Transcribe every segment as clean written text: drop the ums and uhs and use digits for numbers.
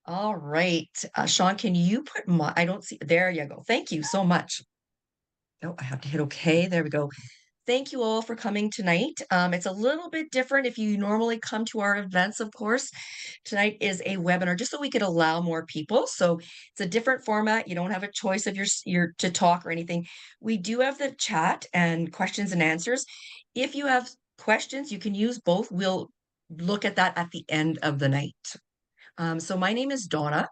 All right. Sean, can you put my, I don't see, there you go. Thank you so much. Oh, I have to hit okay. There we go. Thank you all for coming tonight. It's a little bit different if you normally come to our events, of course. Tonight is a webinar just so we could allow more people. So it's a different format. You don't have a choice of your to talk or anything. We do have the chat and questions and answers. If you have questions, you can use both. We'll look at that at the end of the night. So my name is Donna,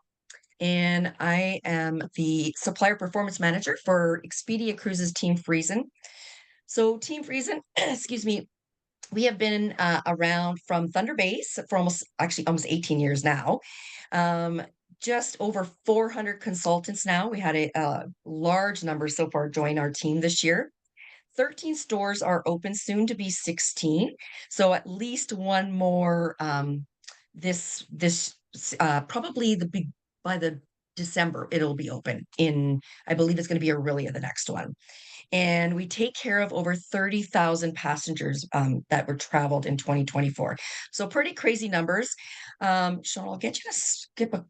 and I am the supplier performance manager for Expedia Cruises Team Friesen. So Team Friesen, excuse me, we have been around from Thunder Base for almost 18 years now. Um, just over 400 consultants now. We had a large number so far join our team this year. 13 stores are open, soon to be 16. So at least one more this probably by the December it'll be open in, I believe it's going to be Aurelia, the next one. And we take care of over 30,000 passengers that were traveled in 2024. So pretty crazy numbers. Sean, I'll get you to skip a.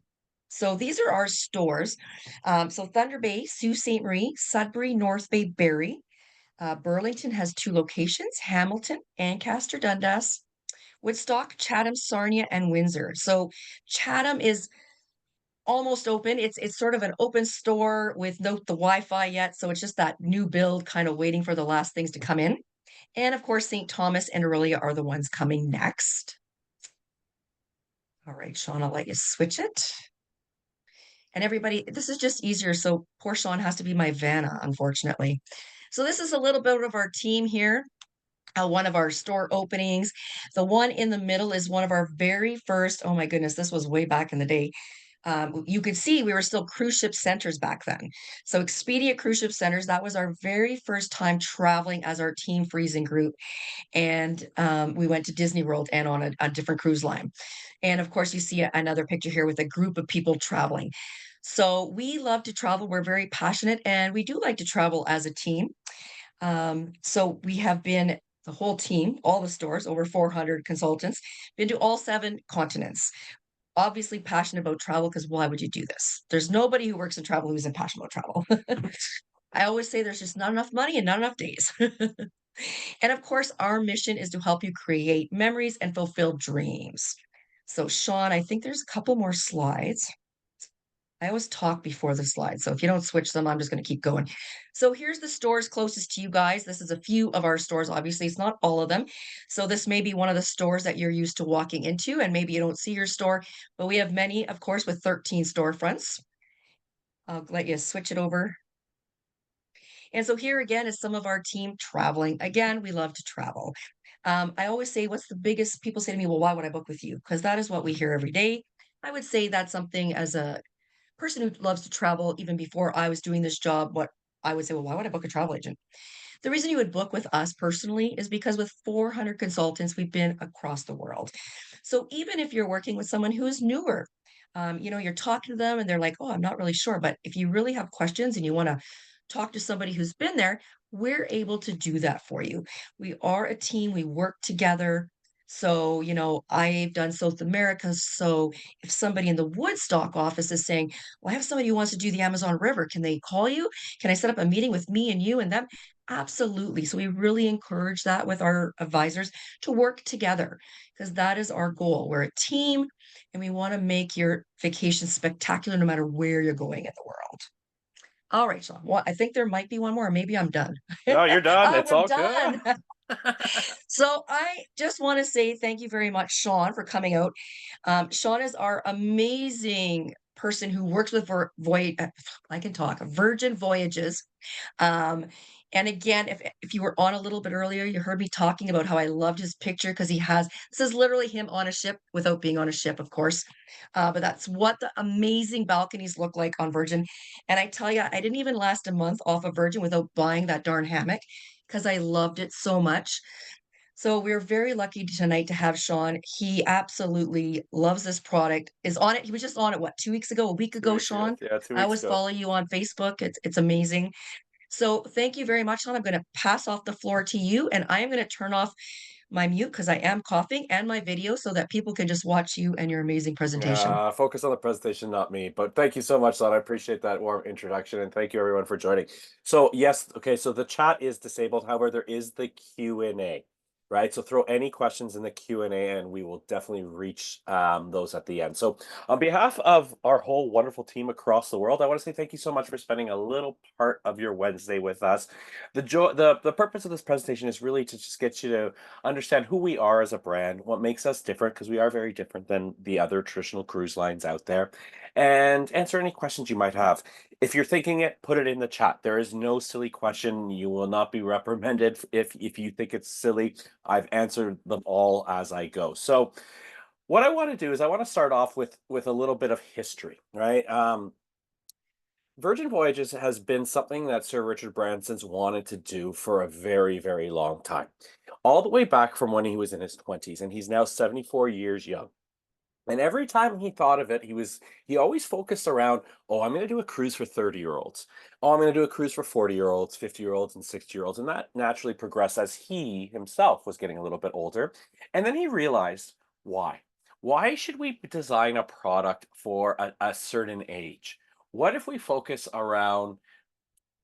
So these are our stores. So Thunder Bay, Sault Ste. Marie, Sudbury, North Bay, Barrie. Burlington has two locations, Hamilton, Ancaster, Dundas, Woodstock, Chatham, Sarnia, and Windsor. So Chatham is almost open. It's sort of an open store with no the Wi-Fi yet, so it's just that new build kind of waiting for the last things to come in. And of course, St. Thomas and Aurelia are the ones coming next. All right, Sean, I'll let you switch it. And everybody, this is just easier. So poor Sean has to be my Vanna, unfortunately. So this is a little bit of our team here. One of our store openings. The one in the middle is one of our very first. Oh my goodness, this was way back in the day. You could see we were still cruise ship centers back then. So Expedia Cruise Ship Centers, that was our very first time traveling as our Team Freezing group. And we went to Disney World and on a different cruise line. And of course, you see another picture here with a group of people traveling. So we love to travel. We're very passionate and we do like to travel as a team. So we have been the whole team, all the stores, over 400 consultants, been to all 7 continents. Obviously passionate about travel because why would you do this? There's nobody who works in travel who isn't passionate about travel. I always say there's just not enough money and not enough days. And of course, our mission is to help you create memories and fulfill dreams. So, Sean, I think there's a couple more slides. I always talk before the slides, so if you don't switch them, I'm just going to keep going. So here's the stores closest to you guys. This is a few of our stores. Obviously, it's not all of them. So this may be one of the stores that you're used to walking into, and maybe you don't see your store, but we have many, of course, with 13 storefronts. I'll let you switch it over. And so here again is some of our team traveling. Again, we love to travel. I always say, what's the biggest, people say to me, well, why would I book with you? Because that is what we hear every day. I would say that's something as a person who loves to travel, even before I was doing this job, what I would say, well, why would I book a travel agent? The reason you would book with us personally is because with 400 consultants, we've been across the world. So even if you're working with someone who is newer, you're talking to them and they're like, oh, I'm not really sure. But if you really have questions and you want to talk to somebody who's been there, we're able to do that for you. We are a team, we work together. So, I've done South America. So if somebody in the Woodstock office is saying, well, I have somebody who wants to do the Amazon River, can they call you? Can I set up a meeting with me and you and them? Absolutely. So we really encourage that with our advisors to work together because that is our goal. We're a team and we want to make your vacation spectacular no matter where you're going in the world. All right, Sean. Well, I think there might be one more, or maybe I'm done. No, you're done. It's We're all good. done. So I just want to say thank you very much, Sean, for coming out. Sean is our amazing person who works with I can talk Virgin Voyages. Um, and again, if you were on a little bit earlier, you heard me talking about how I loved his picture because this is literally him on a ship without being on a ship, of course. But that's what the amazing balconies look like on Virgin. And I tell you, I didn't even last a month off of Virgin without buying that darn hammock because I loved it so much. So we're very lucky tonight to have Sean. He absolutely loves this product, is on it. He was just on it, what, 2 weeks ago, a week 2 ago, weeks ago. Sean? Yeah, 2 I weeks always ago. follow you on Facebook. It's amazing. So thank you very much, Sean. I'm going to pass off the floor to you, and I am going to turn off my mute because I am coughing and my video so that people can just watch you and your amazing presentation. Focus on the presentation, not me. But thank you so much, Lon. I appreciate that warm introduction, and thank you everyone for joining. So yes, okay, so the chat is disabled. However, there is the Q&A, right? So throw any questions in the Q&A, and we will definitely reach those at the end. So on behalf of our whole wonderful team across the world, I want to say thank you so much for spending a little part of your Wednesday with us. The purpose of this presentation is really to just get you to understand who we are as a brand, what makes us different, because we are very different than the other traditional cruise lines out there, and answer any questions you might have. If you're thinking it, put it in the chat. There is no silly question. You will not be reprimanded if you think it's silly. I've answered them all as I go. So what I want to do is I want to start off with a little bit of history, right? Virgin Voyages has been something that Sir Richard Branson's wanted to do for a very, very long time, all the way back from when he was in his 20s, and he's now 74 years young. And every time he thought of it, he always focused around, oh, I'm going to do a cruise for 30-year-olds. Oh, I'm going to do a cruise for 40-year-olds, 50-year-olds, and 60-year-olds. And that naturally progressed as he himself was getting a little bit older. And then he realized why. Why should we design a product for a certain age? What if we focus around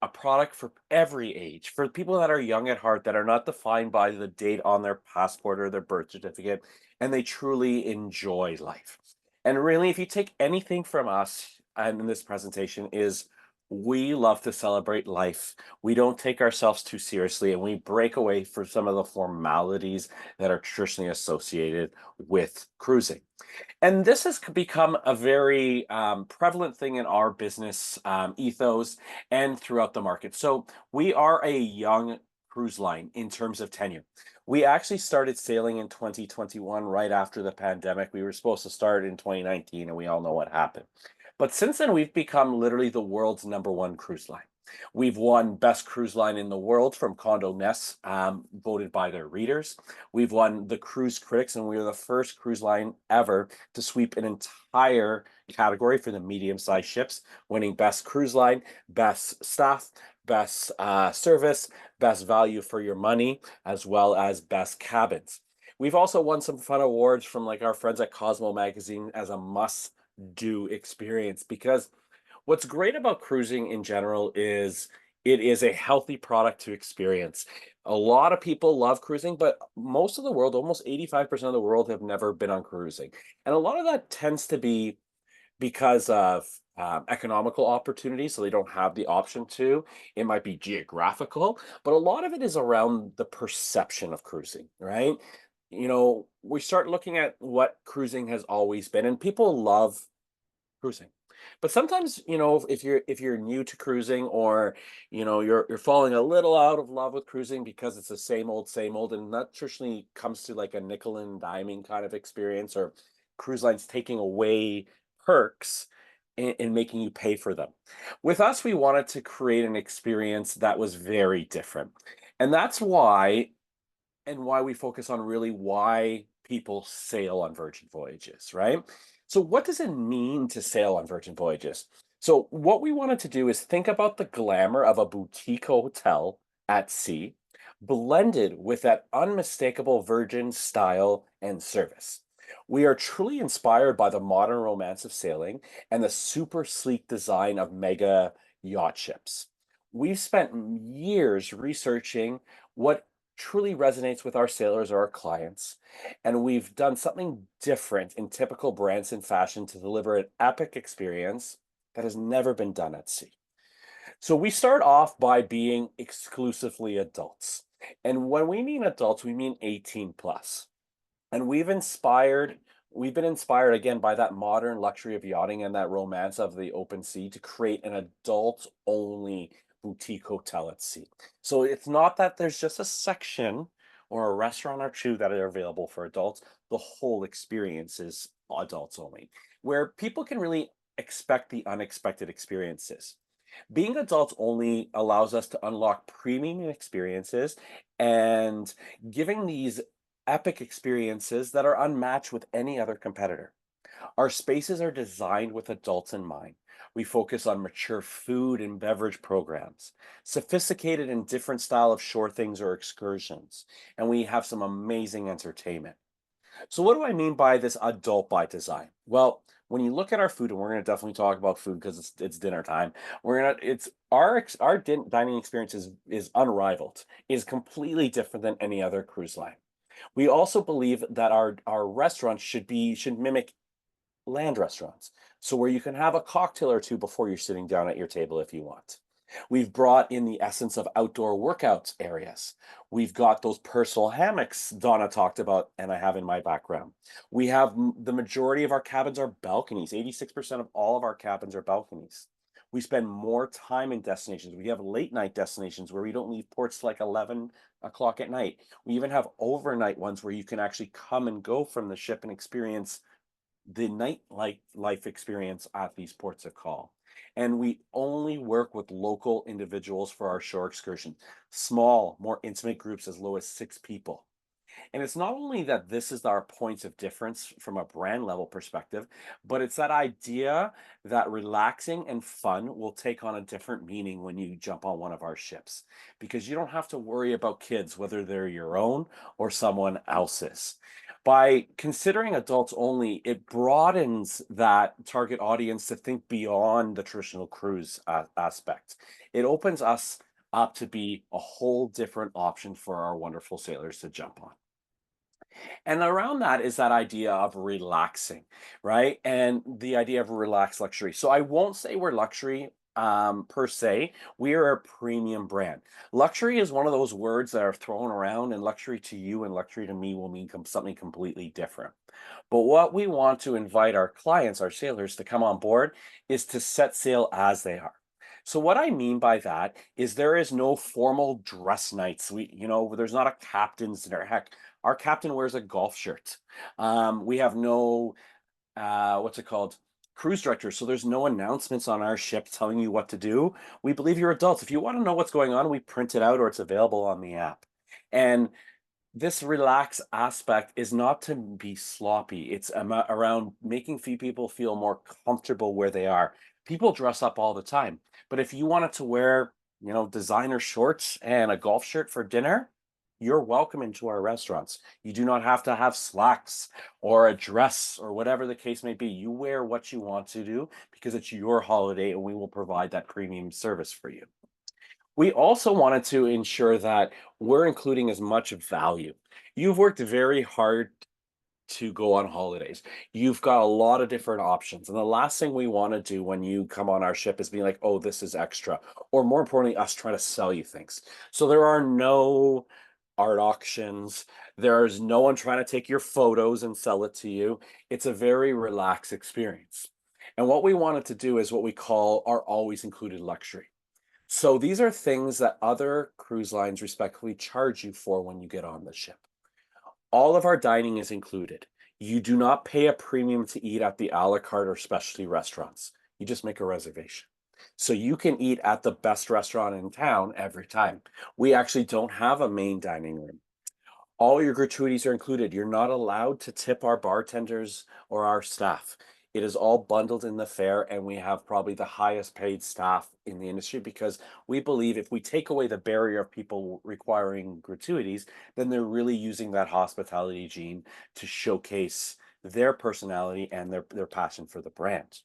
a product for every age, for people that are young at heart, that are not defined by the date on their passport or their birth certificate, and they truly enjoy life. And really, if you take anything from us and in this presentation, is we love to celebrate life. We don't take ourselves too seriously, and we break away from some of the formalities that are traditionally associated with cruising. And this has become a very prevalent thing in our business ethos and throughout the market. So we are a young cruise line in terms of tenure. We actually started sailing in 2021, right after the pandemic. We were supposed to start in 2019, and we all know what happened. But since then, we've become literally the world's #1 cruise line. We've won Best Cruise Line in the World from Condé Nast, voted by their readers. We've won the Cruise Critics, and we were the first cruise line ever to sweep an entire category for the medium-sized ships, winning Best Cruise Line, Best Staff, Best Service, Best Value for your money, as well as Best Cabins. We've also won some fun awards from like our friends at Cosmo Magazine as a must-do experience, because what's great about cruising in general is it is a healthy product to experience. A lot of people love cruising, but most of the world, almost 85% of the world, have never been on cruising. And a lot of that tends to be because of economical opportunities, so they don't have the option to. It might be geographical, but a lot of it is around the perception of cruising, right? We start looking at what cruising has always been, and people love cruising. But sometimes, if you're new to cruising, or you're falling a little out of love with cruising because it's the same old, and that traditionally comes to like a nickel and diming kind of experience, or cruise lines taking away perks and making you pay for them. With us, we wanted to create an experience that was very different. And that's why we focus on really why people sail on Virgin Voyages, right? So, what does it mean to sail on Virgin Voyages? So, what we wanted to do is think about the glamour of a boutique hotel at sea, blended with that unmistakable Virgin style and service. We are truly inspired by the modern romance of sailing and the super sleek design of mega yacht ships. We've spent years researching what truly resonates with our sailors or our clients. And we've done something different in typical Branson fashion to deliver an epic experience that has never been done at sea. So we start off by being exclusively adults. And when we mean adults, we mean 18 plus. And we've been inspired again by that modern luxury of yachting and that romance of the open sea to create an adult only boutique hotel at sea. So it's not that there's just a section or a restaurant or two that are available for adults. The whole experience is adults only, where people can really expect the unexpected experiences. Being adults only allows us to unlock premium experiences and giving these epic experiences that are unmatched with any other competitor. Our spaces are designed with adults in mind. We focus on mature food and beverage programs, sophisticated and different style of shore things or excursions, and we have some amazing entertainment. So what do I mean by this adult by design? Well, when you look at our food, and we're going to definitely talk about food because it's dinner time. We're gonna it's our dining experience is unrivaled, is completely different than any other cruise line. We also believe that our restaurants should mimic land restaurants. So where you can have a cocktail or two before you're sitting down at your table if you want. We've brought in the essence of outdoor workouts areas. We've got those personal hammocks Donna talked about and I have in my background. We have the majority of our cabins are balconies. 86% of all of our cabins are balconies. We spend more time in destinations. We have late night destinations where we don't leave ports till like 11 o'clock at night. We even have overnight ones where you can actually come and go from the ship and experience the life experience at these ports of call. And we only work with local individuals for our shore excursion, small, more intimate groups as low as 6 people. And it's not only that this is our points of difference from a brand level perspective, but it's that idea that relaxing and fun will take on a different meaning when you jump on one of our ships because you don't have to worry about kids, whether they're your own or someone else's. By considering adults only, it broadens that target audience to think beyond the traditional cruise aspect. It opens us up to be a whole different option for our wonderful sailors to jump on. And around that is that idea of relaxing, right? And the idea of relaxed luxury. So I won't say we're luxury per se. We are a premium brand. Luxury is one of those words that are thrown around, and luxury to you and luxury to me will mean something completely different. But what we want to invite our clients, our sailors, to come on board is to set sail as they are. So what I mean by that is there is no formal dress nights. There's not a captain's dinner. Heck, our captain wears a golf shirt. We have no, what's it called? Cruise director. So there's no announcements on our ship telling you what to do. We believe you're adults. If you want to know what's going on, we print it out or it's available on the app. And this relaxed aspect is not to be sloppy. It's around making people feel more comfortable where they are. People dress up all the time, but if you wanted to wear, designer shorts and a golf shirt for dinner, you're welcome into our restaurants. You do not have to have slacks or a dress or whatever the case may be. You wear what you want to do because it's your holiday and we will provide that premium service for you. We also wanted to ensure that we're including as much value. You've worked very hard to go on holidays. You've got a lot of different options. And the last thing we want to do when you come on our ship is be like, oh, this is extra. Or more importantly, us trying to sell you things. So there are no art auctions. There's no one trying to take your photos and sell it to you. It's a very relaxed experience. And what we wanted to do is what we call our always included luxury. So these are things that other cruise lines respectfully charge you for when you get on the ship. All of our dining is included. You do not pay a premium to eat at the a la carte or specialty restaurants. You just make a reservation. So you can eat at the best restaurant in town every time. We actually don't have a main dining room. All your gratuities are included. You're not allowed to tip our bartenders or our staff. It is all bundled in the fare, and we have probably the highest paid staff in the industry because we believe if we take away the barrier of people requiring gratuities, then they're really using that hospitality gene to showcase their personality and their passion for the brand.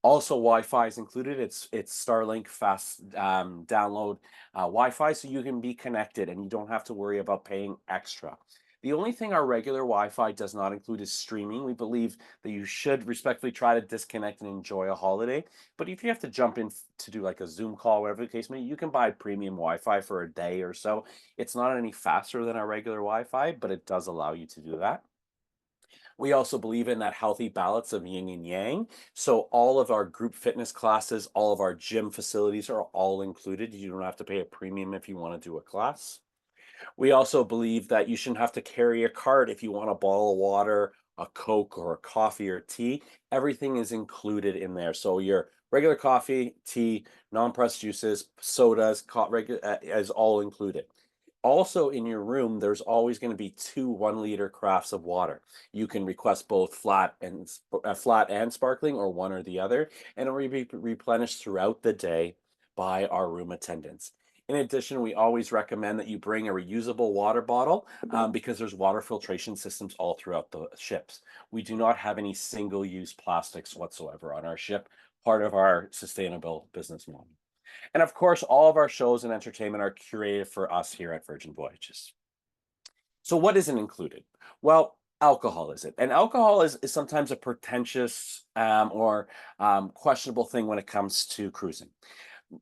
Also, Wi-Fi is included. It's Starlink fast download Wi-Fi, so you can be connected and you don't have to worry about paying extra. The only thing our regular Wi-Fi does not include is streaming. We believe that you should respectfully try to disconnect and enjoy a holiday. But if you have to jump in to do like a Zoom call, whatever the case may be, you can buy premium Wi-Fi for a day or so. It's not any faster than our regular Wi-Fi, but it does allow you to do that. We also believe in that healthy balance of yin and yang. So all of our group fitness classes, all of our gym facilities are all included. You don't have to pay a premium if you want to do a class. We also believe that you shouldn't have to carry a cart if you want a bottle of water, a Coke, or a coffee or tea. Everything is included in there. So your regular coffee, tea, non-pressed juices, sodas, is all included. Also, in your room, there's always going to be two 1 liter crafts of water. You can request both flat and sparkling, or one or the other, and it will be replenished throughout the day by our room attendants. In addition, we always recommend that you bring a reusable water bottle because there's water filtration systems all throughout the ships. We do not have any single-use plastics whatsoever on our ship, part of our sustainable business model. And of course, all of our shows and entertainment are curated for us here at Virgin Voyages. So, what isn't included? Well, alcohol is it. And alcohol is sometimes a pretentious or questionable thing when it comes to cruising.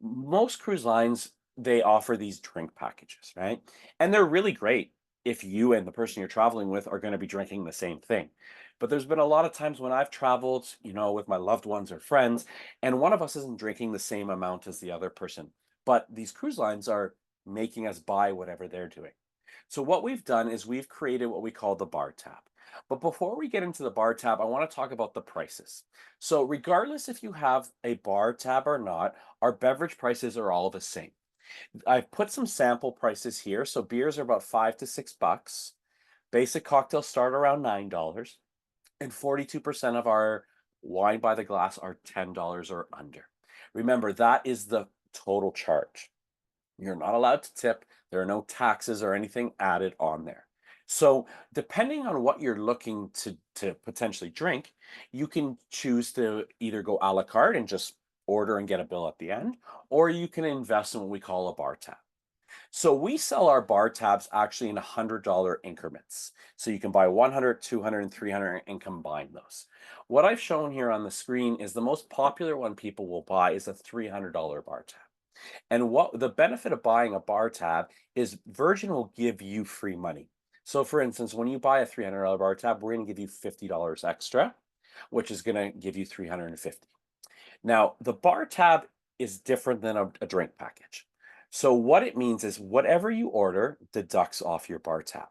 Most cruise lines, they offer these drink packages, right? And they're really great if you and the person you're traveling with are going to be drinking the same thing. But there's been a lot of times when I've traveled, with my loved ones or friends, and one of us isn't drinking the same amount as the other person. But these cruise lines are making us buy whatever they're doing. So what we've done is we've created what we call the bar tab. But before we get into the bar tab, I want to talk about the prices. So regardless if you have a bar tab or not, our beverage prices are all the same. I've put some sample prices here. So beers are about $5 to $6. Basic cocktails start around $9, and 42% of our wine by the glass are $10 or under. Remember, that is the total charge. You're not allowed to tip. There are no taxes or anything added on there. So, depending on what you're looking to potentially drink, you can choose to either go a la carte and just order and get a bill at the end, or you can invest in what we call a bar tab. So we sell our bar tabs actually in $100 increments. So you can buy 100, 200, and 300 and combine those. What I've shown here on the screen is the most popular one people will buy is a $300 bar tab. And what the benefit of buying a bar tab is Virgin will give you free money. So for instance, when you buy a $300 bar tab, we're going to give you $50 extra, which is going to give you 350. Now, the bar tab is different than a drink package. So what it means is whatever you order deducts off your bar tab.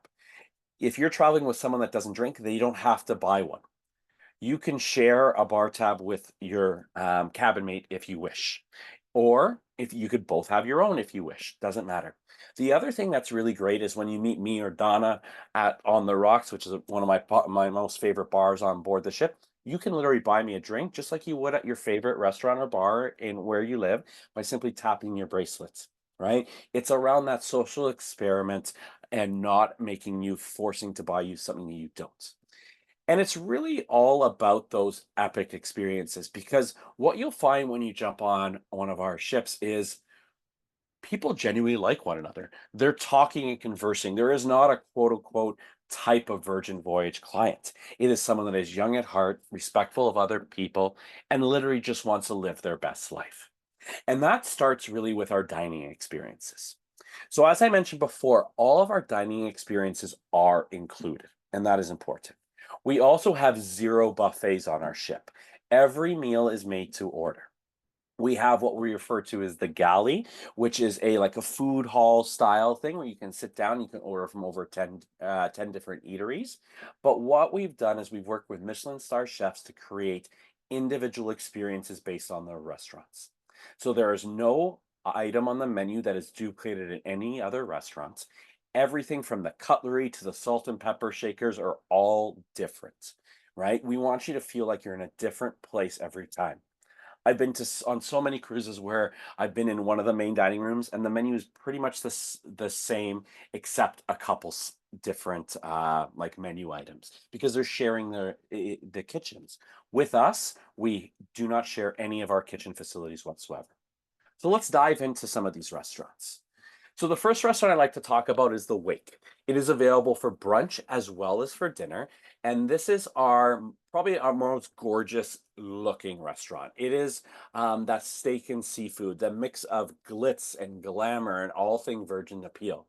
If you're traveling with someone that doesn't drink, they don't have to buy one. You can share a bar tab with your cabin mate if you wish, or if you could both have your own if you wish, doesn't matter. The other thing that's really great is when you meet me or Donna at On the Rocks, which is one of my most favorite bars on board the ship. You can literally buy me a drink just like you would at your favorite restaurant or bar in where you live by simply tapping your bracelets, right? It's around that social experiment and not making you forcing to buy you something that you don't. And it's really all about those epic experiences because what you'll find when you jump on one of our ships is people genuinely like one another. They're talking and conversing. There is not a quote unquote type of Virgin Voyage client. It is someone that is young at heart, respectful of other people, and literally just wants to live their best life. And that starts really with our dining experiences. So, as I mentioned before, all of our dining experiences are included, and that is important. We also have zero buffets on our ship. Every meal is made to order. We have what we refer to as the galley, which is a food hall style thing where you can sit down, you can order from over 10 different eateries. But what we've done is we've worked with Michelin star chefs to create individual experiences based on their restaurants. So there is no item on the menu that is duplicated at any other restaurants. Everything from the cutlery to the salt and pepper shakers are all different, right? We want you to feel like you're in a different place every time. I've been on so many cruises where I've been in one of the main dining rooms, and the menu is pretty much the same, except a couple different like menu items because they're sharing the kitchens. With us, we do not share any of our kitchen facilities whatsoever. So let's dive into some of these restaurants. So the first restaurant I'd like to talk about is the Wake. It is available for brunch as well as for dinner, and this is probably our most gorgeous looking restaurant. It is that steak and seafood, the mix of glitz and glamour and all thing Virgin appeal.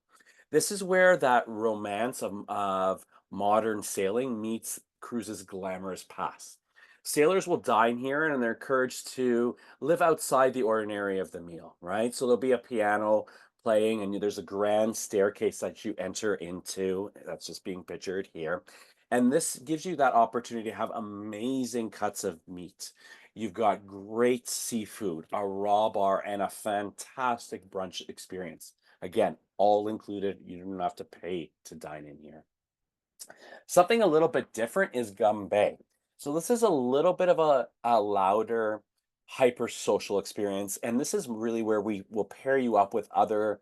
This is where that romance of modern sailing meets cruise's glamorous past. Sailors will dine here and they're encouraged to live outside the ordinary of the meal, right? So there'll be a piano playing, and there's a grand staircase that you enter into. That's just being pictured here. And this gives you that opportunity to have amazing cuts of meat. You've got great seafood, a raw bar, and a fantastic brunch experience. Again, all included. You don't have to pay to dine in here. Something a little bit different is gumbe. So this is a little bit of a louder, hyper social experience, and this is really where we will pair you up with other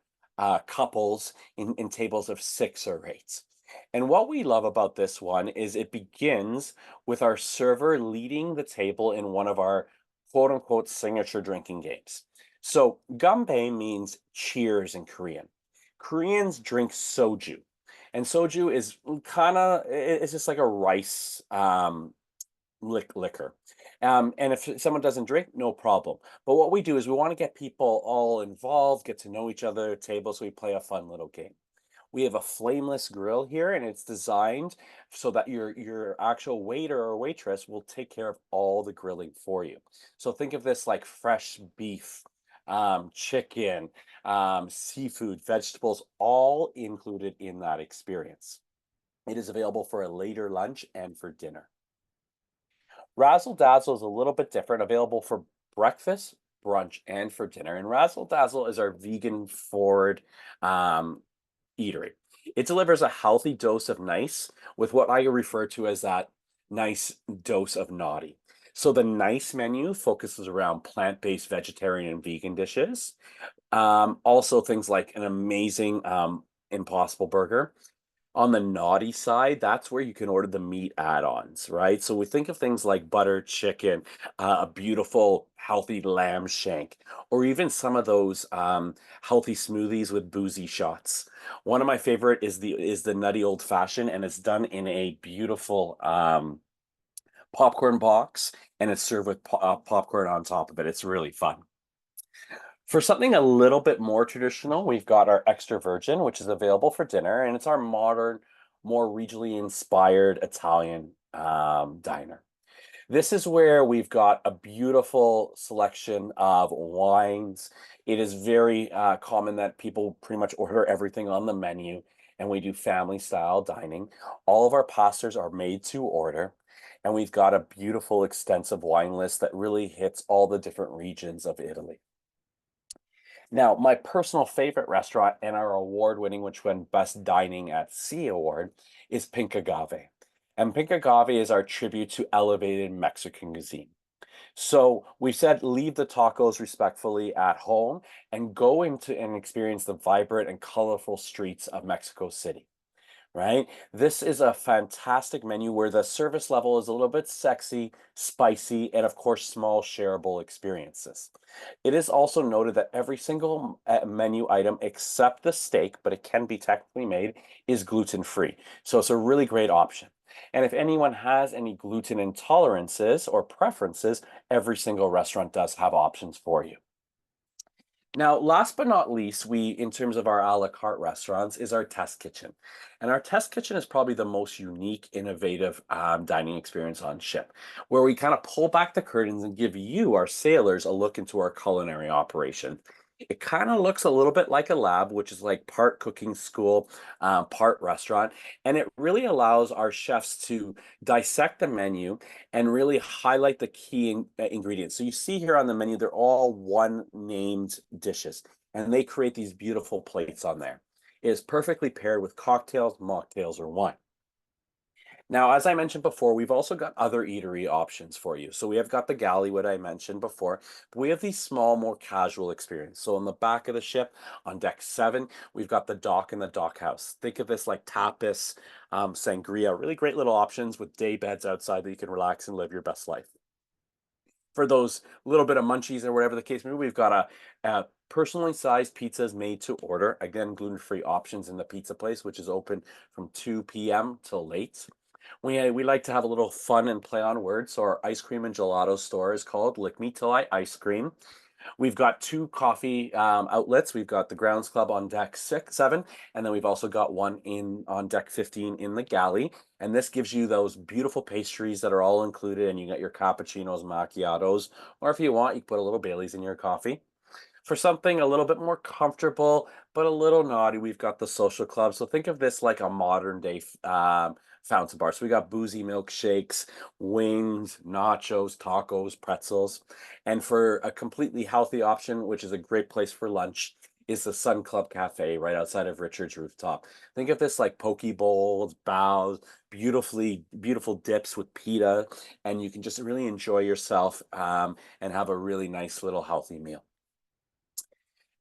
couples in tables of 6 or 8. And what we love about this one is it begins with our server leading the table in one of our quote unquote signature drinking games. So gumbe means cheers in Korean. Koreans drink soju. And soju is kind of it's just like a rice liquor. And if someone doesn't drink, no problem. But what we do is we want to get people all involved, get to know each other at tables, so we play a fun little game. We have a flameless grill here, and it's designed so that your actual waiter or waitress will take care of all the grilling for you. So think of this like fresh beef, chicken, seafood, vegetables, all included in that experience. It is available for a later lunch and for dinner. Razzle Dazzle is a little bit different, available for breakfast, brunch, and for dinner. And Razzle Dazzle is our vegan forward um, eatery. It delivers a healthy dose of nice with what I refer to as that nice dose of naughty. So the nice menu focuses around plant-based vegetarian and vegan dishes. Also things like an amazing Impossible Burger. On the naughty side, that's where you can order the meat add-ons, right? So we think of things like butter chicken, a beautiful healthy lamb shank, or even some of those healthy smoothies with boozy shots. One of my favorite is the nutty old fashioned, and it's done in a beautiful popcorn box, and it's served with popcorn on top of it. It's really fun. For something a little bit more traditional, we've got our extra virgin, which is available for dinner, and it's our modern, more regionally inspired Italian diner. This is where we've got a beautiful selection of wines. It is very common that people pretty much order everything on the menu, and we do family style dining. All of our pastas are made to order, and we've got a beautiful, extensive wine list that really hits all the different regions of Italy. Now, my personal favorite restaurant and our award-winning, which won Best Dining at Sea award, is Pink Agave. And Pink Agave is our tribute to elevated Mexican cuisine. So we said leave the tacos respectfully at home and go into and experience the vibrant and colorful streets of Mexico City, right? This is a fantastic menu where the service level is a little bit sexy, spicy, and of course, small shareable experiences. It is also noted that every single menu item except the steak, but it can be technically made, is gluten free. So it's a really great option. And if anyone has any gluten intolerances or preferences, every single restaurant does have options for you. Now, last but not least, in terms of our a la carte restaurants, is our test kitchen. And our test kitchen is probably the most unique, innovative dining experience on ship, where we kind of pull back the curtains and give you, our sailors, a look into our culinary operation. It kind of looks a little bit like a lab, which is like part cooking school, part restaurant. And it really allows our chefs to dissect the menu and really highlight the key ingredients. So you see here on the menu, they're all one named dishes, and they create these beautiful plates on there. It is perfectly paired with cocktails, mocktails, or wine. Now, as I mentioned before, we've also got other eatery options for you. So we have got the galley, what I mentioned before, but we have these small, more casual experience. So on the back of the ship, on deck 7, we've got the dock and the dock house. Think of this like tapas, sangria, really great little options with day beds outside that you can relax and live your best life. For those little bit of munchies or whatever the case may be, we've got a personally sized pizzas made to order. Again, gluten-free options in the pizza place, which is open from 2 p.m. till late. We like to have a little fun and play on words. So our ice cream and gelato store is called Lick Me Till I Ice Cream. We've got 2 coffee outlets. We've got the Grounds Club on deck 7, and then we've also got one in on deck 15 in the galley. And this gives you those beautiful pastries that are all included, and you got your cappuccinos, macchiatos, or if you want, you can put a little Bailey's in your coffee. For something a little bit more comfortable, but a little naughty, we've got the social club. So think of this like a modern day fountain bar. So we got boozy milkshakes, wings, nachos, tacos, pretzels. And for a completely healthy option, which is a great place for lunch, is the Sun Club Cafe right outside of Richard's Rooftop. Think of this like poke bowls, bows, beautiful dips with pita, and you can just really enjoy yourself and have a really nice little healthy meal.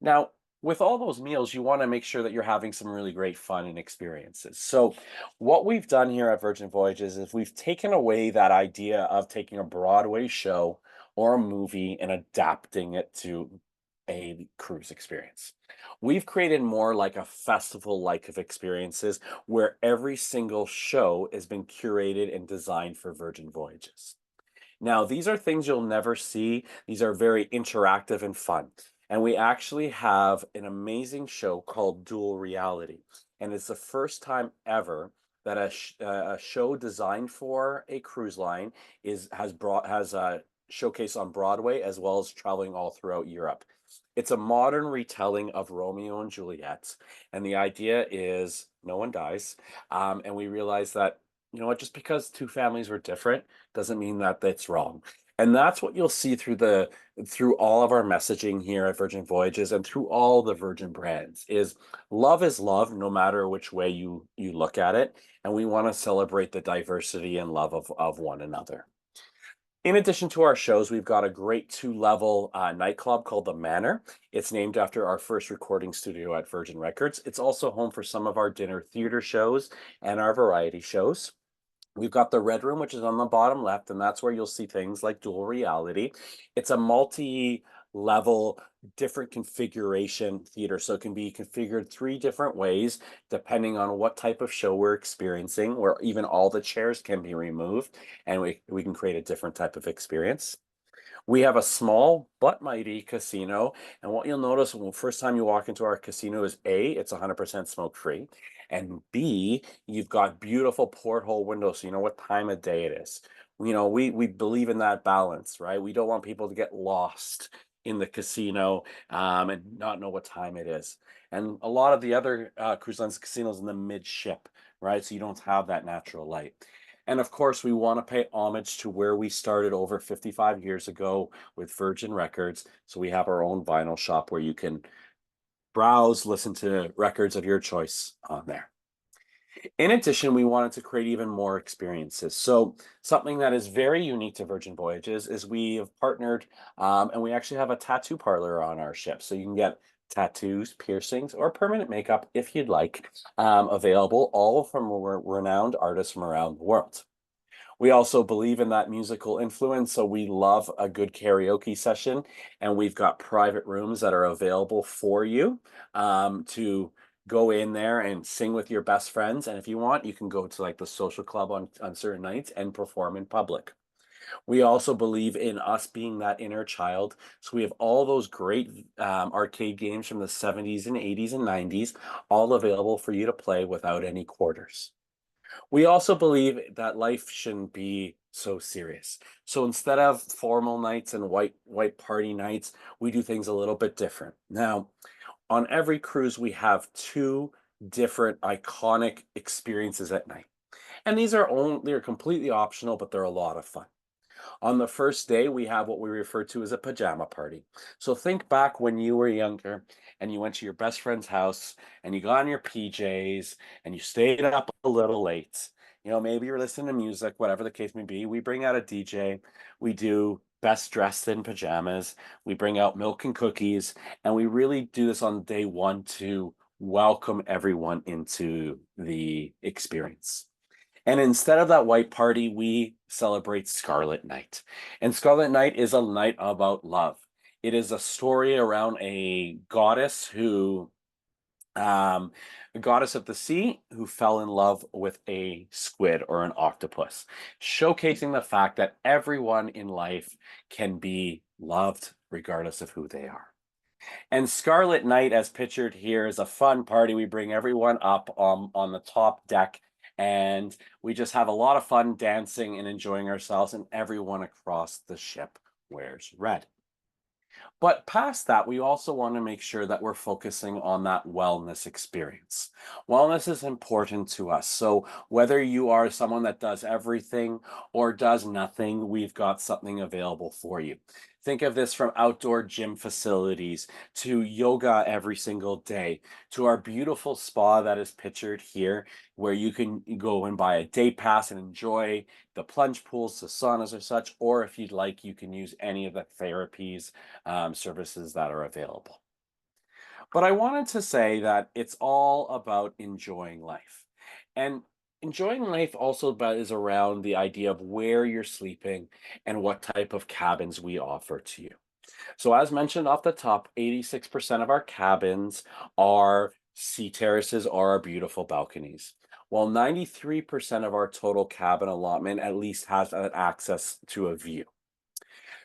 Now, with all those meals, you want to make sure that you're having some really great fun and experiences. So, what we've done here at Virgin Voyages is we've taken away that idea of taking a Broadway show or a movie and adapting it to a cruise experience. We've created more like a festival like of experiences where every single show has been curated and designed for Virgin Voyages. Now, these are things you'll never see. These are very interactive and fun. And we actually have an amazing show called Dual Reality. And it's the first time ever that a show designed for a cruise line has a showcase on Broadway as well as traveling all throughout Europe. It's a modern retelling of Romeo and Juliet, and the idea is no one dies, and we realize that you know what, just because two families were different doesn't mean that that's wrong. And that's what you'll see through all of our messaging here at Virgin Voyages and through all the Virgin brands is love no matter which way you look at it. And we want to celebrate the diversity and love of one another. In addition to our shows, we've got a great two-level nightclub called The Manor. It's named after our first recording studio at Virgin Records. It's also home for some of our dinner theater shows and our variety shows. We've got the Red Room, which is on the bottom left, and that's where you'll see things like Dual Reality. It's a multi-level, different configuration theater, so it can be configured three different ways depending on what type of show we're experiencing, where even all the chairs can be removed, and we can create a different type of experience. We have a small but mighty casino, and what you'll notice when first time you walk into our casino is A, it's 100% smoke free, and B, you've got beautiful porthole windows, so you know what time of day it is. You know, we believe in that balance, right? We don't want people to get lost in the casino and not know what time it is. And a lot of the other cruise lines casinos in the midship, right? So you don't have that natural light. And of course, we want to pay homage to where we started over 55 years ago with Virgin Records. So we have our own vinyl shop where you can browse, listen to records of your choice on there. In addition, we wanted to create even more experiences. So something that is very unique to Virgin Voyages is we have partnered and we actually have a tattoo parlor on our ship. So you can get tattoos, piercings, or permanent makeup if you'd like, available, all from renowned artists from around the world. We also believe in that musical influence, so we love a good karaoke session, and we've got private rooms that are available for you to go in there and sing with your best friends. And if you want, you can go to like the social club on certain nights and perform in public. We also believe in us being that inner child. So we have all those great arcade games from the 70s and 80s and 90s, all available for you to play without any quarters. We also believe that life shouldn't be so serious. So instead of formal nights and white party nights, we do things a little bit different. Now, on every cruise, we have two different iconic experiences at night. And they're completely optional, but they're a lot of fun. On the first day, we have what we refer to as a pajama party. So think back when you were younger and you went to your best friend's house and you got on your PJs and you stayed up a little late. You know, maybe you're listening to music, whatever the case may be. We bring out a DJ, we do best dressed in pajamas, we bring out milk and cookies, and we really do this on day one to welcome everyone into the experience. And instead of that white party, we celebrate Scarlet Night. And Scarlet Night is a night about love. It is a story around um, a goddess of the sea who fell in love with a squid or an octopus, showcasing the fact that everyone in life can be loved regardless of who they are. And Scarlet Night, as pictured here, is a fun party. We bring everyone up on the top deck, and we just have a lot of fun dancing and enjoying ourselves, and everyone across the ship wears red. But past that, we also want to make sure that we're focusing on that wellness experience. Wellness is important to us. So whether you are someone that does everything or does nothing, we've got something available for you. Think of this from outdoor gym facilities to yoga every single day to our beautiful spa that is pictured here, where you can go and buy a day pass and enjoy the plunge pools, the saunas, or such. Or if you'd like, you can use any of the therapies services that are available. But I wanted to say that it's all about enjoying life. And enjoying life also about is around the idea of where you're sleeping and what type of cabins we offer to you. So as mentioned off the top, 86% of our cabins are sea terraces or our beautiful balconies. While 93% of our total cabin allotment at least has an access to a view.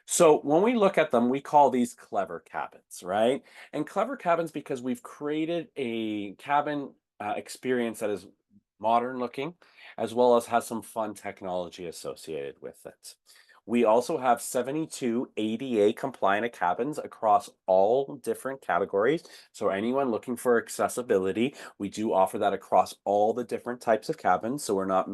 So when we look at them, we call these clever cabins, right? And clever cabins because we've created a cabin experience that is modern looking, as well as has some fun technology associated with it. We also have 72 ADA compliant cabins across all different categories. So anyone looking for accessibility, we do offer that across all the different types of cabins. So we're not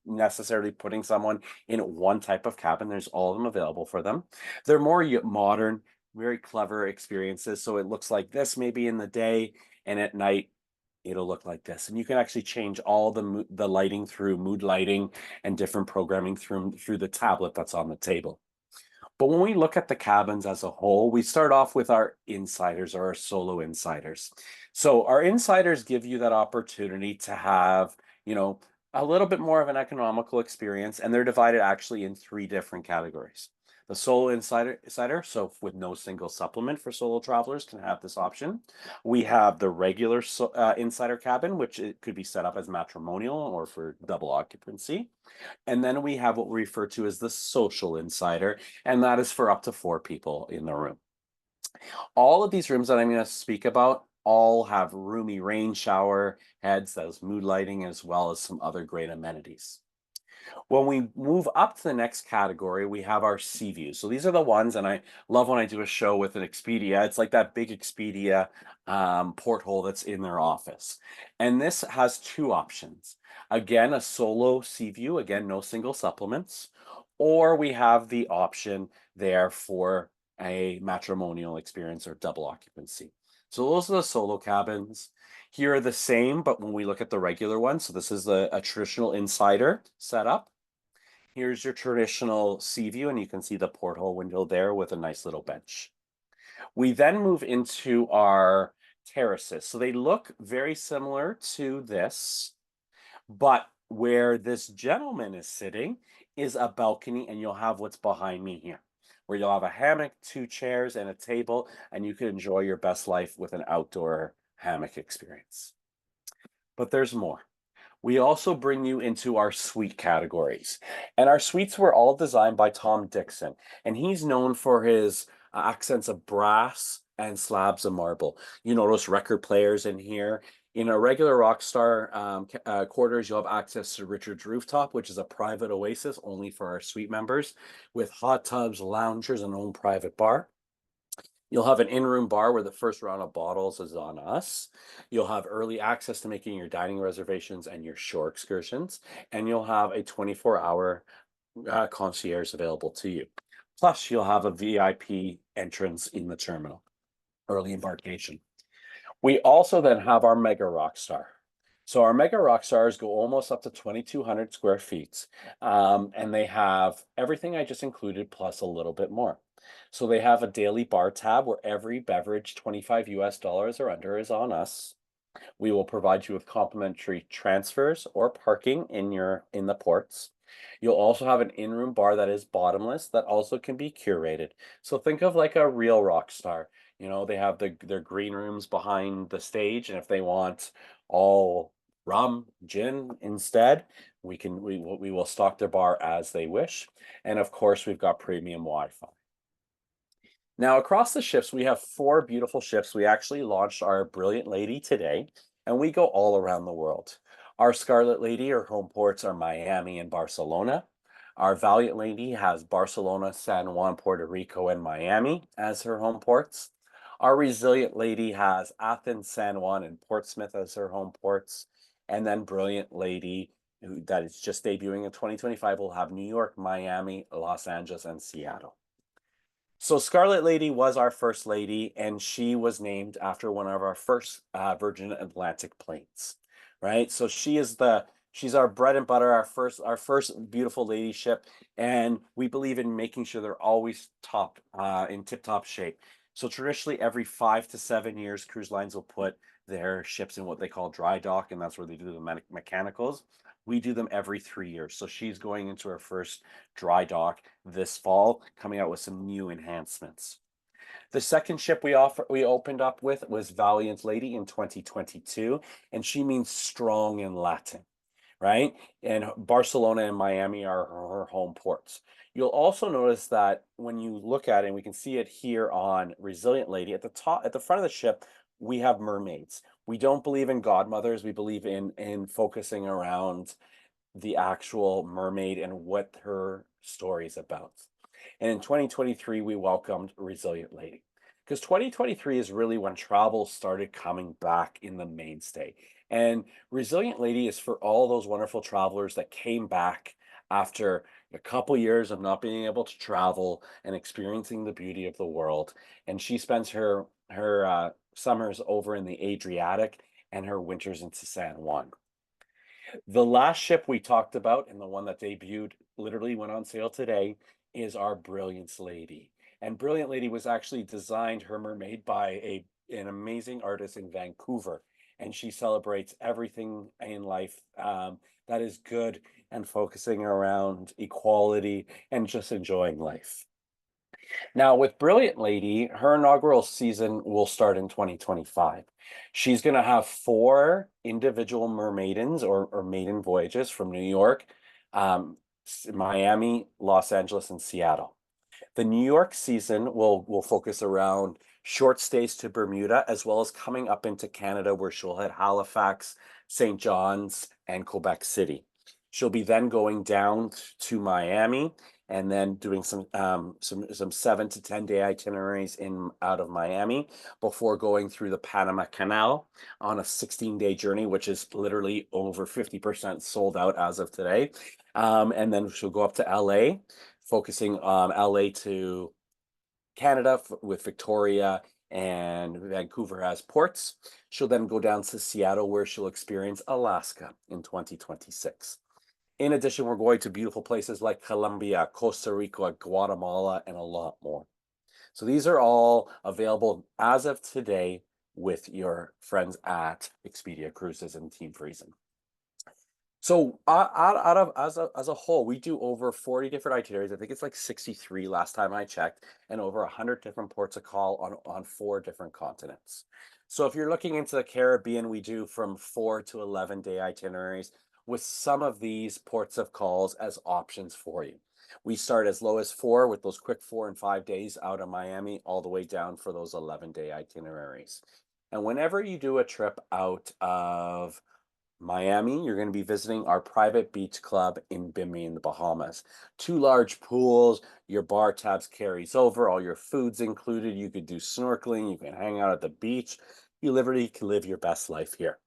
necessarily putting someone in one type of cabin. There's all of them available for them. They're more modern, very clever experiences. So it looks like this maybe in the day, and at night it'll look like this. And you can actually change all the lighting through mood lighting and different programming through the tablet that's on the table. But when we look at the cabins as a whole, we start off with our insiders or our solo insiders. So our insiders give you that opportunity to have, you know, a little bit more of an economical experience, and they're divided actually in three different categories. The solo insider, so with no single supplement for solo travelers, can have this option. We have the regular insider cabin, which it could be set up as matrimonial or for double occupancy. And then we have what we refer to as the social insider, and that is for up to 4 people in the room. All of these rooms that I'm going to speak about all have roomy rain shower heads, those mood lighting, as well as some other great amenities. When we move up to the next category, we have our sea views. So these are the ones, and I love when I do a show with an Expedia. It's like that big Expedia porthole that's in their office. And this has two options. Again, a solo sea view, again, no single supplements. Or we have the option there for a matrimonial experience or double occupancy. So those are the solo cabins. Here are the same, but when we look at the regular one, so this is a traditional insider setup. Here's your traditional sea view, and you can see the porthole window there with a nice little bench. We then move into our terraces. So they look very similar to this, but where this gentleman is sitting is a balcony, and you'll have what's behind me here, where you'll have a hammock, 2 chairs, and a table, and you can enjoy your best life with an outdoor hammock experience. But there's more. We also bring you into our suite categories. And our suites were all designed by Tom Dixon. And he's known for his accents of brass and slabs of marble. You notice record players in here. In a regular Rockstar quarters, you'll have access to Richard's Rooftop, which is a private oasis only for our suite members, with hot tubs, loungers, and own private bar. You'll have an in-room bar where the first round of bottles is on us. You'll have early access to making your dining reservations and your shore excursions. And you'll have a 24-hour concierge available to you. Plus, you'll have a VIP entrance in the terminal, early embarkation. We also then have our Mega Rockstar. So our Mega Rockstars go almost up to 2,200 square feet. And they have everything I just included plus a little bit more. So they have a daily bar tab where every beverage, 25 US dollars or under, is on us. We will provide you with complimentary transfers or parking in the ports. You'll also have an in-room bar that is bottomless that also can be curated. So think of like a real rock star. You know, they have their green rooms behind the stage, and if they want all rum, gin instead, we will stock their bar as they wish. And of course, we've got premium Wi-Fi. Now, across the ships, we have 4 beautiful ships. We actually launched our Brilliant Lady today, and we go all around the world. Our Scarlet Lady, her home ports are Miami and Barcelona. Our Valiant Lady has Barcelona, San Juan, Puerto Rico, and Miami as her home ports. Our Resilient Lady has Athens, San Juan, and Portsmouth as her home ports. And then Brilliant Lady, that is just debuting in 2025, will have New York, Miami, Los Angeles, and Seattle. So Scarlet Lady was our first lady, and she was named after one of our first Virgin Atlantic planes, right? So she's our bread and butter, our first beautiful lady ship, and we believe in making sure they're always top in tip-top shape. So traditionally, every 5 to 7 years, cruise lines will put their ships in what they call dry dock, and that's where they do the mechanicals. We do them every 3 years. So she's going into her first dry dock this fall, coming out with some new enhancements. The second ship we opened up with was Valiant Lady in 2022, and she means strong in Latin, right? And Barcelona and Miami are her home ports. You'll also notice that when you look at it, and we can see it here on Resilient Lady, at the top, at the front of the ship, we have mermaids. We don't believe in godmothers. We believe in focusing around the actual mermaid and what her story is about. And in 2023, we welcomed Resilient Lady. Because 2023 is really when travel started coming back in the mainstay. And Resilient Lady is for all those wonderful travelers that came back after a couple years of not being able to travel and experiencing the beauty of the world. And she spends her summers over in the Adriatic and her winters into San Juan. The last ship we talked about, and the one that debuted, literally went on sale today, is our Brilliance Lady. And Brilliant Lady was actually designed, her mermaid, by an amazing artist in Vancouver. And she celebrates everything in life that is good and focusing around equality and just enjoying life. Now, with Brilliant Lady, her inaugural season will start in 2025. She's going to have 4 individual mermaidens or maiden voyages from New York, Miami, Los Angeles, and Seattle. The New York season will focus around short stays to Bermuda, as well as coming up into Canada, where she'll hit Halifax, St. John's, and Quebec City. She'll be then going down to Miami and then doing some 7 to 10 day itineraries in out of Miami before going through the Panama Canal on a 16-day journey, which is literally over 50% sold out as of today. And then she'll go up to LA, focusing LA to Canada with Victoria and Vancouver as ports. She'll then go down to Seattle, where she'll experience Alaska in 2026. In addition, we're going to beautiful places like Colombia, Costa Rica, Guatemala, and a lot more. So these are all available as of today with your friends at Expedia Cruises and Team Friesen. So out of as a whole, we do over 40 different itineraries. I think it's like 63 last time I checked, and over 100 different ports of call on 4 different continents. So if you're looking into the Caribbean, we do from 4 to 11 day itineraries with some of these ports of calls as options for you. We start as low as 4 with those quick 4 and 5 days out of Miami, all the way down for those 11-day itineraries. And whenever you do a trip out of Miami, you're going to be visiting our private beach club in Bimini in the Bahamas. 2 large pools, your bar tabs carries over, all your food's included. You could do snorkeling, you can hang out at the beach. You literally can live your best life here.